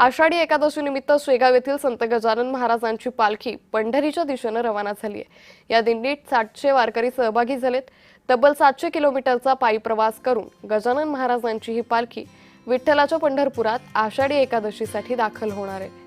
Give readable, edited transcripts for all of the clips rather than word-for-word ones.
आषाढी एकादशी निमित्त शेगाव येथील संत गजानन महाराजांची पालखी पंढरीच्या दिशेने रवाना झाली आहे। या दिंडीत 700 वारकरी सहभागी झालेत। तब्बल 700 किलोमीटरचा पायी प्रवास करून गजानन महाराजांची ही पालखी विठ्ठलाच्या पंढरपुरात आषाढी एकादशीसाठी दाखल होणार आहे।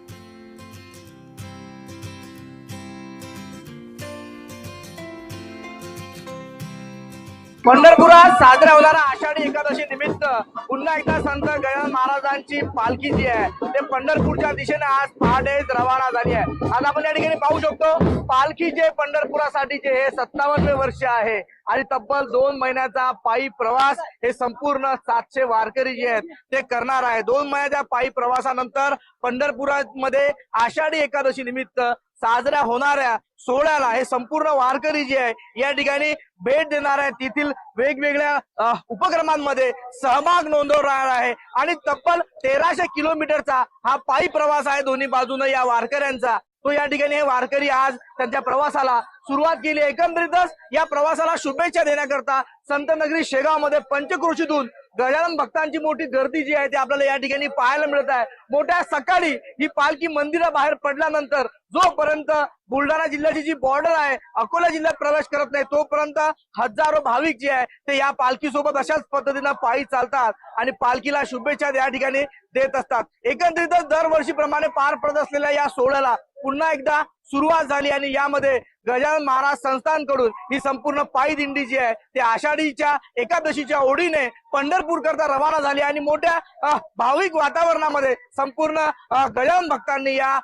पंढरपुरात साजऱ्या होणाऱ्या आषाढी एकादशी निमित्त पुन्हा एकदा संत गजानन महाराजांची पालखी जी आहे ते पंढरपूरच्या दिशेने आज पहाटेच रवाना झाली आहे। आज आपण या ठिकाणी पाहू शकतो पालखी जे पंढरपुरासाठीचे हे 57वे वर्ष आहे आणि तब्बल 2 महिन्याचा पायी प्रवास हे संपूर्ण 700 वारकरी जे आहेत ते करणार आहे। 2 महिन्याच्या पायी प्रवासानंतर पंढरपुरामध्ये आषाढी एकादशी निमित्त साजऱ्या होणाऱ्या सोहळ्याला हे संपूर्ण वारकरी जे आहे या ठिकाणी भेट देणार आहे। तेथील वेगवेगळ्या उपक्रमांमध्ये सहभाग नोंदवणार आहे आणि तब्बल 1300 किलोमीटरचा हा पायी प्रवास आहे दोन्ही बाजूने या वारकऱ्यांचा। तो या ठिकाणी हे वारकरी आज त्यांच्या प्रवासाला सुरुवात केली। एकंदरीतच या प्रवासाला शुभेच्छा देण्याकरता संत नगरी शेगाव मध्ये पंचक्रोशीतून गजानन भक्तांची मोठी गर्दी जी आहे ती आपल्याला या ठिकाणी पाहायला मिळत आहे। मोठ्या सकाळी ही पालखी मंदिराबाहेर पडल्यानंतर जोपर्यंत बुलढाणा जिल्ह्याची जी बॉर्डर आहे अकोला जिल्ह्यात प्रवेश करत नाही तोपर्यंत हजारो भाविक जे आहे ते या पालखी सोबत अशाच पद्धतीने पायी चालतात आणि पालखीला शुभेच्छा या ठिकाणी देत असतात। एकंदरीतच दरवर्षीप्रमाणे पार पडत असलेल्या या सोहळ्याला पुन्हा एकदा सुरुवात झाली आणि यामध्ये गजानन महाराज संस्थानकडून ही संपूर्ण पायी दिंडी जी आहे ते आषाढीच्या एकादशीच्या ओढीने पंढरपूर करता रवाना झाली आणि मोठ्या भाविक वातावरणामध्ये संपूर्ण गजानन भक्तांनी या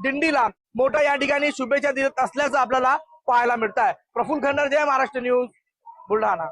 दिंडीला मोठ्या या ठिकाणी शुभेच्छा देत असल्याचं आपल्याला पाहायला मिळत आहे। प्रफुल्ल खंडर, जय महाराष्ट्र न्यूज, बुलढाणा।